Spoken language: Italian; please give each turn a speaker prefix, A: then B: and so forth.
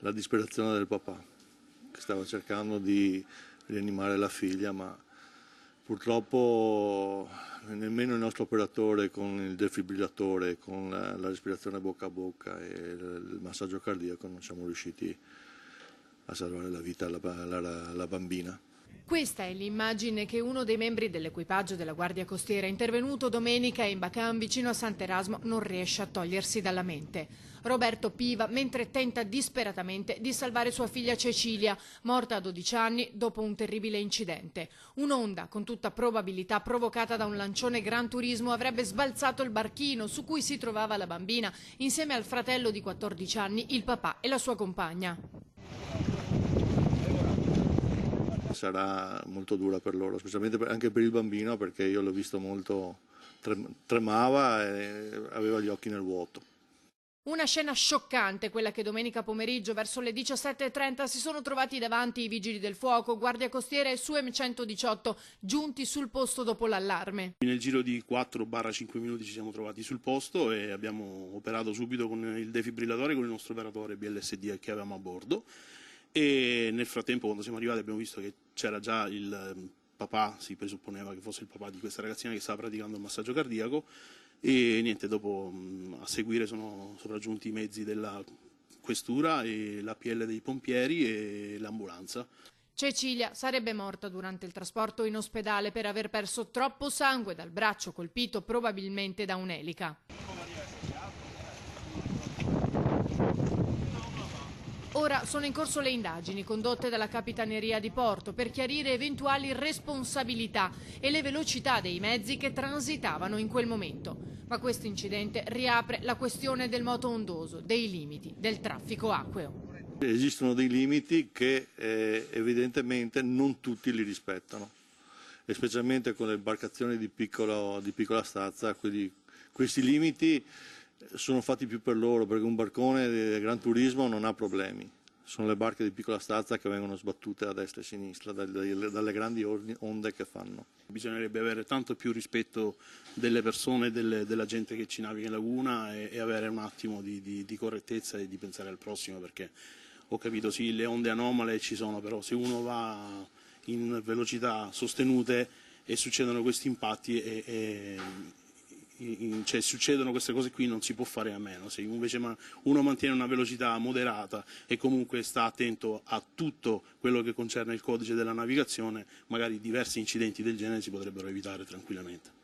A: la disperazione del papà, che stava cercando di rianimare la figlia, ma purtroppo nemmeno il nostro operatore con il defibrillatore, con la respirazione bocca a bocca e il massaggio cardiaco non siamo riusciti a salvare la vita alla bambina.
B: Questa è l'immagine che uno dei membri dell'equipaggio della Guardia Costiera intervenuto domenica in Bacan vicino a Sant'Erasmo non riesce a togliersi dalla mente. Roberto Piva mentre tenta disperatamente di salvare sua figlia Cecilia, morta a 12 anni dopo un terribile incidente. Un'onda, con tutta probabilità provocata da un lancione Gran Turismo, avrebbe sbalzato il barchino su cui si trovava la bambina insieme al fratello di 14 anni, il papà e la sua compagna.
A: Sarà molto dura per loro, specialmente anche per il bambino, perché io l'ho visto molto, tremava e aveva gli occhi nel vuoto.
B: Una scena scioccante, quella che domenica pomeriggio verso le 17:30 si sono trovati davanti i vigili del fuoco, Guardia Costiera e SUEM 118, giunti sul posto dopo l'allarme.
C: Nel giro di 4-5 minuti ci siamo trovati sul posto e abbiamo operato subito con il defibrillatore con il nostro operatore BLSD che avevamo a bordo. E nel frattempo, quando siamo arrivati, abbiamo visto che c'era già il papà, si presupponeva che fosse il papà di questa ragazzina che stava praticando il massaggio cardiaco, e niente, dopo a seguire sono sopraggiunti i mezzi della questura e l'APL dei pompieri e l'ambulanza.
B: Cecilia sarebbe morta durante il trasporto in ospedale per aver perso troppo sangue dal braccio colpito probabilmente da un'elica. Ora sono in corso le indagini condotte dalla Capitaneria di Porto per chiarire eventuali responsabilità e le velocità dei mezzi che transitavano in quel momento. Ma questo incidente riapre la questione del moto ondoso, dei limiti del traffico acqueo.
A: Esistono dei limiti che evidentemente non tutti li rispettano, e specialmente con le imbarcazioni di piccola stazza, questi limiti sono fatti più per loro, perché un barcone di Gran Turismo non ha problemi. Sono le barche di piccola stazza che vengono sbattute a destra e a sinistra dalle grandi onde che fanno.
C: Bisognerebbe avere tanto più rispetto delle persone, della gente che ci naviga in laguna e avere un attimo di correttezza e di pensare al prossimo, perché ho capito sì, le onde anomale ci sono, però se uno va in velocità sostenute e succedono questi impatti cioè succedono queste cose qui, non si può fare a meno. Se invece uno mantiene una velocità moderata e comunque sta attento a tutto quello che concerne il codice della navigazione, magari diversi incidenti del genere si potrebbero evitare tranquillamente.